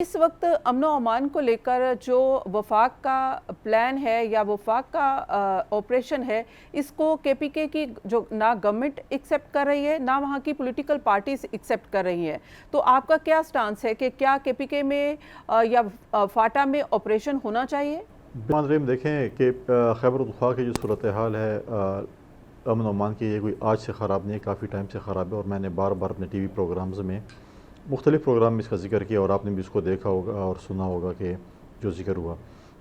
इस वक्त अमन व अमान को लेकर जो वफाक का प्लान है या वफाक का ऑपरेशन है, इसको केपीके की जो ना गवर्नमेंट एक्सेप्ट कर रही है, ना वहाँ की पॉलिटिकल पार्टीज एक्सेप्ट कर रही हैं। तो आपका क्या स्टांस है कि क्या केपीके में या फाटा में ऑपरेशन होना चाहिए? देखें कि खैबर पख्तूनख्वा की जो सूरत हाल है अमन व अमान की, ये कोई आज से ख़राब नहीं है, काफ़ी टाइम से ख़राब है। और मैंने बार बार अपने टीवी प्रोग्राम्स में मुख्तलिफ़ प्रोग्राम में इसका ज़िक्र किया और आपने भी इसको देखा होगा और सुना होगा कि जो ज़िक्र हुआ,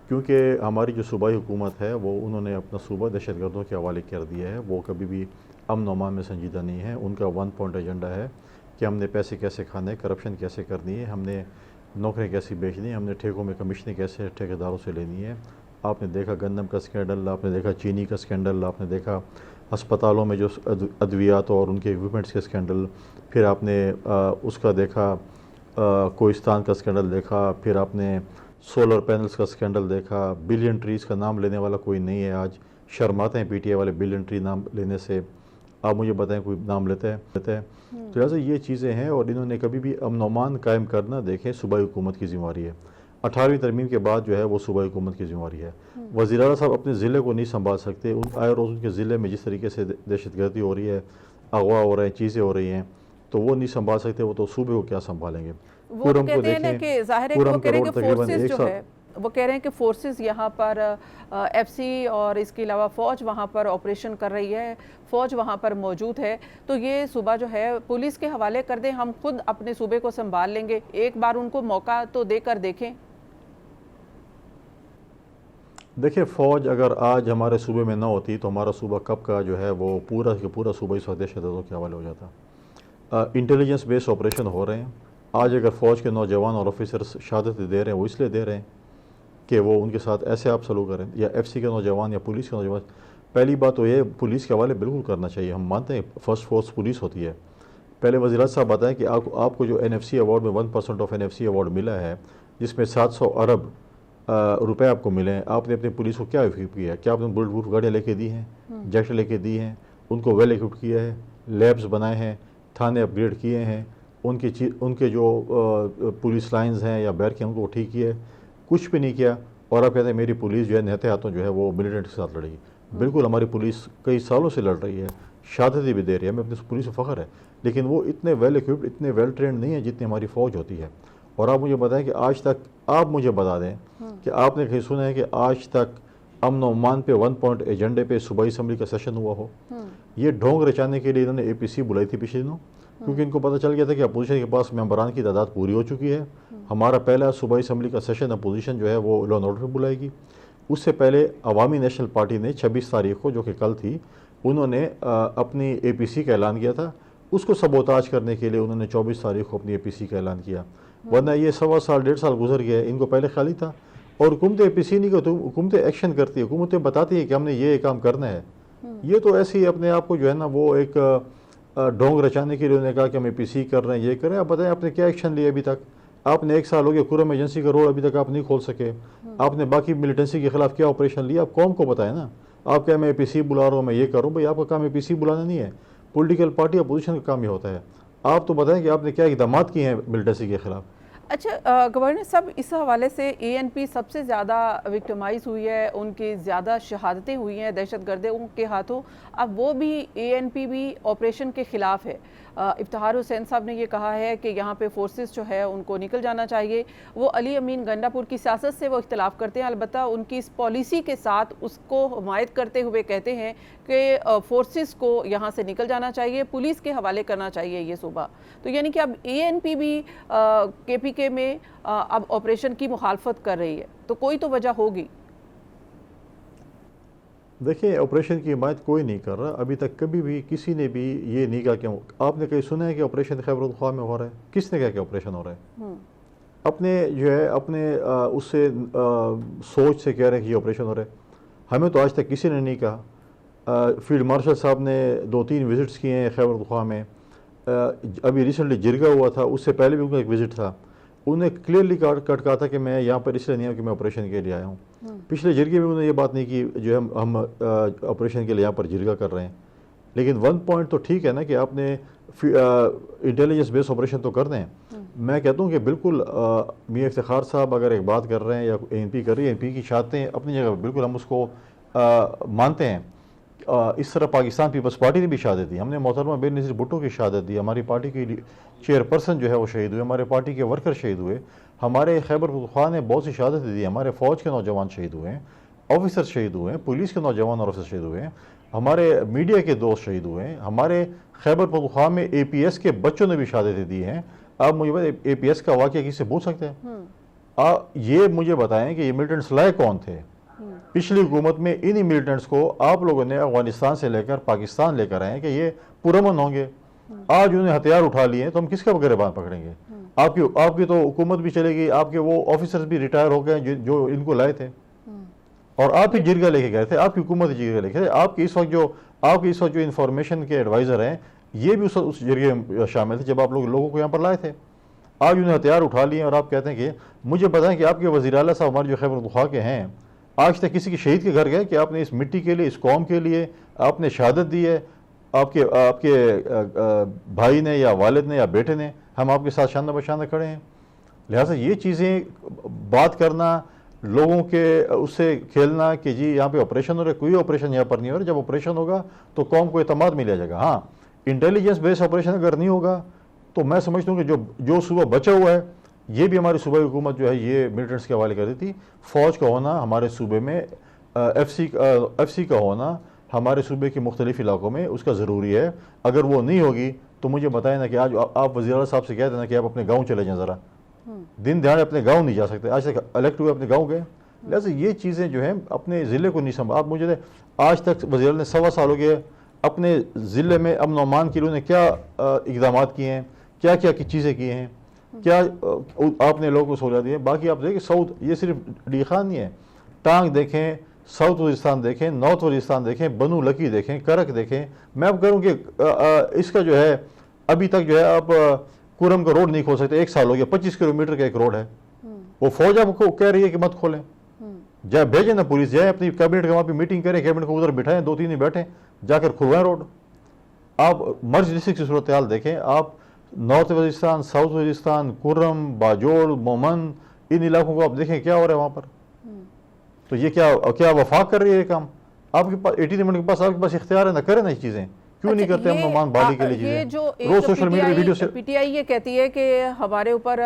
क्योंकि हमारी जो सूबाई हुकूमत है वो उन्होंने अपना सूबा दहशतगर्दों के हवाले कर दिया है। वो कभी भी अमन व अमान में संजीदा नहीं है। उनका वन पॉइंट एजेंडा है कि हमने पैसे कैसे खाने, करप्शन कैसे करनी है, हमने नौकरियाँ कैसी बेचनी है, हमने ठेकों में कमीशनें कैसे ठेकेदारों से लेनी है। आपने देखा गंदम का स्कैंडल, आपने देखा चीनी का स्कैंडल, आपने देखा अस्पतालों में जो अद्वियात और उनके इक्विपमेंट्स के स्कैंडल, फिर आपने उसका देखा कोहिस्तान का स्कैंडल देखा, फिर आपने सोलर पैनल्स का स्कैंडल देखा। बिलियन ट्रीज़ का नाम लेने वाला कोई नहीं है। आज शर्माते हैं पीटीआई वाले बिलियन ट्री नाम लेने से। आप मुझे बताएं कोई नाम लेते हैं? तो लिहाजा ये चीज़ें हैं और इन्होंने कभी भी अमन व अमान कायम करना, देखें, सूबाई हुकूमत की ज़िम्मेवारी है। 18वीं तरमीम के बाद जो है वो सूबाई हुकूमत की ज़िम्मेवारी है। वज़ीर आला साहब अपने ज़िले को नहीं संभाल सकते। आए रोज़ उनके ज़िले में जिस तरीके से दहशतगर्दी हो रही है, अगवा हो रहे हैं, चीज़ें हो रही हैं, तो वो नहीं संभाल सकते। वो तो सूबे को क्या संभालेंगे? वो कहते हैं ना कि ज़ाहिर है कि वो कह रहे हैं कि फोर्सेस जो है, वो कह रहे हैं कि फोर्सेस यहाँ पर एफसी और इसके अलावा फ़ौज वहाँ पर ऑपरेशन कर रही है, फ़ौज वहाँ पर मौजूद है। तो ये सूबा जो है पुलिस के हवाले कर दें, हम खुद अपने सूबे को संभाल लेंगे। एक बार उनको मौका तो देकर देखें। देखिए, फ़ौज अगर आज हमारे सूबे में ना होती तो हमारा सूबा कब का जो है वो पूरा का पूरा सूबा इस वक्त दहशतगर्दों के हवाले हो जाता। इंटेलिजेंस बेस्ड ऑपरेशन हो रहे हैं। आज अगर फ़ौज के नौजवान और ऑफिसर्स शहादत दे रहे हैं, वो इसलिए दे रहे हैं कि वो उनके साथ ऐसे आप सलूक करें, या एफसी के नौजवान या पुलिस के नौजवान। पहली बात तो ये, पुलिस के हवाले बिल्कुल करना चाहिए। हम मानते हैं फर्स्ट फोर्स पुलिस होती है। पहले वज़ीर साहब बताएं कि आपको जो NFC अवार्ड में 1% ऑफ NFC अवार्ड मिला है, जिसमें 700 अरब रुपए आपको मिले हैं, आपने अपनी पुलिस को क्या इक्विप किया है? क्या आपने बुलेट प्रूफ गाड़ियाँ लेके दी हैं, जेट लेके दी हैं, उनको वेल इक्विप किया है, लैब्स बनाए हैं, थाने अपग्रेड किए हैं, उनके जो पुलिस लाइंस हैं या बैरक हैं उनको ठीक किया है? कुछ भी नहीं किया। और आप कहते हैं मेरी पुलिस जो है निहत्ते हाथों जो है वो मिलिटेंट के साथ लड़ेगी। बिल्कुल, हमारी पुलिस कई सालों से लड़ रही है, शहादतें भी दे रही है, हमें अपनी पुलिस से फ़ख्र है। लेकिन वो इतने वेल इक्विप्ड, इतने वेल ट्रेंड नहीं है जितनी हमारी फ़ौज होती है। और आप मुझे बताएं कि आज तक, आप मुझे बता दें कि आपने कहीं सुना है कि आज तक अमन व अमान पे 1 पॉइंट एजेंडे पे सूबाई असम्बली का सेशन हुआ हो? ये ढोंग रचाने के लिए इन्होंने APC बुलाई थी पिछले दिनों, क्योंकि इनको पता चल गया था कि अपोजिशन के पास मेंबरान की तादाद पूरी हो चुकी है। हमारा पहला सूबाई असम्बली का सेशन अपोजिशन जो है वो लॉ एंड ऑर्डर पे बुलाएगी। उससे पहले अवामी नेशनल पार्टी ने 26 तारीख को, जो कि कल थी, उन्होंने अपनी APC का ऐलान किया था। उसको सबोताज करने के लिए उन्होंने 24 तारीख को अपनी APC का ऐलान किया। वरना ये 1.25 साल 1.5 साल गुजर गया है, इनको पहले ख्याल ही था। और हुकूमत APC नहीं करती, हुकूमतें एक्शन करती है, हुकूमतें बताती है कि हमने ये काम करना है। ये तो ऐसे ही अपने आप को जो है ना वो एक ढोंग रचाने के लिए उन्होंने कहा कि हम APC कर रहे हैं, ये कर रहे हैं। आप बताएं आपने क्या एक्शन लिया अभी तक? आपने 1 साल हो गया, कुरम एजेंसी का रोड अभी तक आप नहीं खोल सके। आपने बाकी मिलिटेंसी के खिलाफ क्या ऑपरेशन लिया? आप कौम को बताएं ना। आप क्या मैं APC बुला रहा हूँ, मैं ये करूँ? भाई आपका काम APC बुलाना नहीं है, पॉलिटिकल पार्टी अपोजिशन का काम ही होता है। आप तो बताएं कि आपने क्या इक़दाम किए हैं मिलिटेंसी के खिलाफ। अच्छा गवर्नर साहब, इस हवाले से ANP सबसे ज़्यादा विक्टिमाइज हुई है, उनकी ज़्यादा शहादतें हुई हैं दहशतगर्दों के हाथों। अब वो भी ANP भी ऑपरेशन के ख़िलाफ़ है। इफ्तिखार हुसैन साहब ने ये कहा है कि यहाँ पे फोर्सेस जो है उनको निकल जाना चाहिए। वो अली अमीन गंडापुर की सियासत से वो इख्तलाफ करते हैं, अलबत्ता उनकी इस पॉलिसी के साथ उसको हमायत करते हुए कहते हैं कि फोर्सेस को यहाँ से निकल जाना चाहिए, पुलिस के हवाले करना चाहिए ये सूबा। तो यानी कि अब ANP भी KPK में अब ऑपरेशन की मुखालफत कर रही है, तो कोई तो वजह होगी। देखिए, ऑपरेशन की हिमायत कोई नहीं कर रहा। अभी तक कभी भी किसी ने भी ये नहीं कहा कि आपने कहीं सुना है कि ऑपरेशन खैबर पख्तूनख्वा में हो रहा है? किसने कहा कि ऑपरेशन हो रहा है? अपने जो है अपने उससे सोच से कह रहे हैं कि ये ऑपरेशन हो रहा है। हमें तो आज तक किसी ने नहीं कहा। फील्ड मार्शल साहब ने 2-3 विज़िट्स किए हैं खैबर पख्तूनख्वा में। अभी रिसेंटली जिरगा हुआ था, उससे पहले भी उनका एक विज़िट था। उन्हें क्लियरली कट कहा था कि मैं यहाँ पर इसलिए नहीं हूँ कि मैं ऑपरेशन के लिए आया हूँ। पिछले जिरगे में उन्होंने ये बात नहीं की जो हम ऑपरेशन के लिए यहाँ पर जिरगा कर रहे हैं। لیکن 1 پوائنٹ تو ٹھیک ہے نا کہ آپ نے انٹیلیجنس بیس آپریشن تو کر دیں. میں کہتا ہوں کہ بالکل میاں افتخار صاحب اگر ایک بات کر رہے ہیں یا ANP کر رہی ہے, ANP کی شہادتیں اپنی جگہ بالکل ہم اس کو مانتے ہیں. اس طرح پاکستان پیپلز پارٹی نے بھی شہادت دی. ہم نے محترمہ بے نظیر بھٹو کی شہادت دی. ہماری پارٹی کی چیئرپرسن جو ہے وہ شہید ہوئے, ہمارے پارٹی کے ورکر شہید ہوئے, ہمارے خیبر پختونخوا نے بہت سی شہادتیں دی. ہمارے فوج کے نوجوان شہید ہوئے ہیں, آفیسر شہید ہوئے ہیں, پولیس کے نوجوان آفیسر شہید ہوئے ہیں, ہمارے میڈیا کے دوست شہید ہوئے ہیں, ہمارے خیبر پختونخوا میں APS کے بچوں نے بھی شہادتیں دی ہیں. آپ مجھے بتائیں APS کا واقعہ کس سے پوچھ سکتے ہیں؟ یہ مجھے بتائیں کہ یہ ملیٹنٹس لائے کون تھے؟ پچھلی حکومت میں انہی ملیٹنٹس کو آپ لوگوں نے افغانستان سے لے کر پاکستان لے کر آئے کہ یہ پرامن ہوں گے. آج انہیں ہتھیار اٹھا لیے ہیں تو ہم کس کا گریبان پکڑیں گے؟ آپ کی تو حکومت بھی چلے گی, آپ کے وہ آفیسرز بھی ریٹائر ہو گئے جو ان کو لائے تھے, اور آپ ہی جرگہ لے کے گئے تھے, آپ کی حکومت جرگہ لے کے گئے. آپ کے اس وقت جو انفارمیشن کے ایڈوائزر ہیں یہ بھی اس جرگے میں شامل تھے جب آپ لوگوں کو یہاں پر لائے تھے. آج انہیں ہتھیار اٹھا لیے اور آپ کہتے ہیں کہ مجھے بتائیں کہ آپ کے وزیر اعلیٰ صاحب ہمارے جو خیبر پختونخوا کے ہیں آج تک کسی کے شہید کے گھر گئے کہ آپ نے اس مٹی کے لیے, اس قوم کے لیے آپ نے شہادت دی ہے, آپ کے بھائی نے یا والد نے یا بیٹے نے, ہم آپ کے ساتھ شانہ بشانہ کھڑے ہیں. لہٰذا یہ چیزیں بات کرنا, لوگوں کے اس سے کھیلنا کہ جی یہاں پہ آپریشن ہو رہا ہے, کوئی آپریشن یہاں پر نہیں ہو رہا. جب آپریشن ہوگا تو قوم کو اعتماد ملے جائے گا. ہاں انٹیلیجنس بیس آپریشن اگر نہیں ہوگا تو میں سمجھتا ہوں کہ جو صوبہ بچا ہوا ہے یہ بھی ہماری صوبائی حکومت جو ہے یہ ملیٹنٹس کے حوالے کر دی تھی. فوج کا ہونا ہمارے صوبے میں, FCC کا ہونا ہمارے صوبے کے مختلف علاقوں میں اس کا ضروری ہے. اگر وہ نہیں ہوگی تو مجھے بتائیں نا کہ آج آپ وزیر اعلیٰ صاحب سے کہہ دینا کہ آپ اپنے گاؤں چلے جائیں, ذرا دن دہاڑے اپنے گاؤں نہیں جا سکتے. آج تک الیکٹ ہوئے اپنے گاؤں گئے. لہٰذا یہ چیزیں جو ہیں اپنے ضلع کو نہیں سنبھال. آپ مجھے آج تک وزیر اعلیٰ نے 1.25 سال ہو گئے اپنے ضلع میں امن و امان کے لیے انہوں نے کیا اقدامات کیے ہیں, کیا چیزیں کی ہیں, کیا آپ نے لوگوں کو سہولیات دی ہیں. باقی آپ دیکھیں ساؤتھ, یہ صرف ڈی خان نہیں ہے, ٹانگ دیکھیں, ساؤتھ وزیرستان دیکھیں, نارتھ وزیرستان دیکھیں, بنو لکی دیکھیں, کرک دیکھیں. میں اب کروں کہ اس کا جو ہے ابھی تک جو ہے آپ کورم کا روڈ نہیں کھول سکتے. 1 سال ہو گیا, 25 کلومیٹر کا ایک روڈ ہے, وہ فوج آپ کو کہہ رہی ہے کہ مت کھولیں. جائے بھیجیں نا پولیس, جائے اپنی کیبنٹ کے وہاں پہ میٹنگ کریں, کیبنٹ کو ادھر بٹھائیں, 2-3 دن بیٹھیں, جا کر کھلوائیں روڈ. آپ مرج ڈسٹرکٹ کی صورتحال دیکھیں, آپ نارتھ وزیرستان, ساؤتھ وزیرستان, کرم, باجوڑ, مومن, ان علاقوں کو آپ دیکھیں کیا ہو رہا ہے وہاں پر. تو یہ کیا وفاق کر رہی ہے یہ کام؟ آپ کے پاس 18 منٹ کے پاس آپ کے پاس اختیار ہے نا, کریں نا یہ چیزیں, کیوں نہیں کرتے ہم نعمان بھالی کے لیے یہ جو چیزیں؟ روز سوشل میڈیا ویڈیو سے پی ٹی آئی یہ کہتی ہے کہ ہمارے اوپر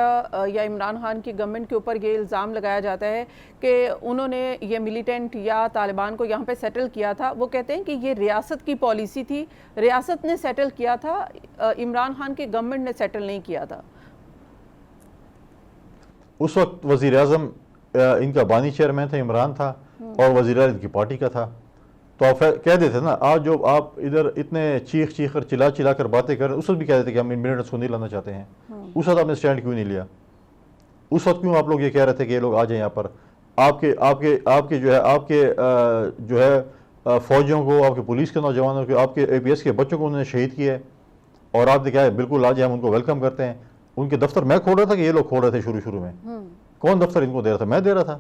یا عمران خان کی گورنمنٹ کے اوپر یہ الزام لگایا جاتا ہے کہ انہوں نے یہ ملیٹنٹ یا طالبان کو یہاں پہ سیٹل کیا تھا. وہ کہتے ہیں کہ یہ ریاست کی پالیسی تھی, ریاست نے سیٹل کیا تھا, عمران خان کی گورنمنٹ نے سیٹل نہیں کیا تھا. اس وقت وزیر اعظم ان کا بانی چیئرمین تھا, عمران تھا, اور وزیر اعظم کی پارٹی کا تھا. تو آپ کہہ دیتے نا, آج جو آپ ادھر اتنے چیخ کر چلا کر باتیں کر رہے ہیں, اس وقت بھی کہہ دیتے کہ ہم ملیٹنٹس کو نہیں لانا چاہتے ہیں. اس وقت آپ نے سٹینڈ کیوں نہیں لیا؟ اس وقت کیوں آپ لوگ یہ کہہ رہے تھے کہ یہ لوگ آ جائیں یہاں پر؟ آپ کے جو ہے فوجیوں کو, آپ کے پولیس کے نوجوانوں کو, آپ کے APS کے بچوں کو انہوں نے شہید کیا ہے, اور آپ نے کہا بالکل آ جائیں, ہم ان کو ویلکم کرتے ہیں. ان کے دفتر میں کھول رہا تھا کہ یہ لوگ کھول رہے تھے شروع میں؟ کون دفتر ان کو دے رہا تھا؟ میں دے رہا تھا,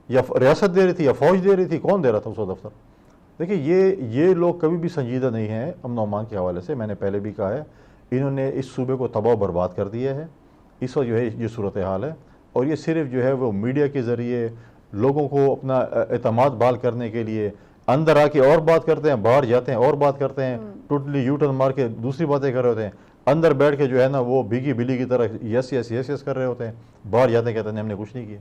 یا ریاست دے رہی تھی, یا فوج دے رہی تھی؟ کون دے رہا تھا اس وقت دفتر؟ دیکھیے یہ لوگ کبھی بھی سنجیدہ نہیں ہیں امن و امان کے حوالے سے. میں نے پہلے بھی کہا ہے, انہوں نے اس صوبے کو تباہ و برباد کر دیا ہے. اس وقت جو ہے یہ صورتحال ہے, اور یہ صرف جو ہے وہ میڈیا کے ذریعے لوگوں کو اپنا اعتماد بحال کرنے کے لیے اندر آ کے اور بات کرتے ہیں, باہر جاتے ہیں اور بات کرتے ہیں, ٹوٹلی یو ٹرن مار کے دوسری باتیں کر رہے ہوتے ہیں. اندر بیٹھ کے جو ہے نا وہ بھیگی بلی کی طرح یس کر رہے ہوتے ہیں, باہر جاتے ہیں کہتے ہیں ہم نے کچھ نہیں کیا.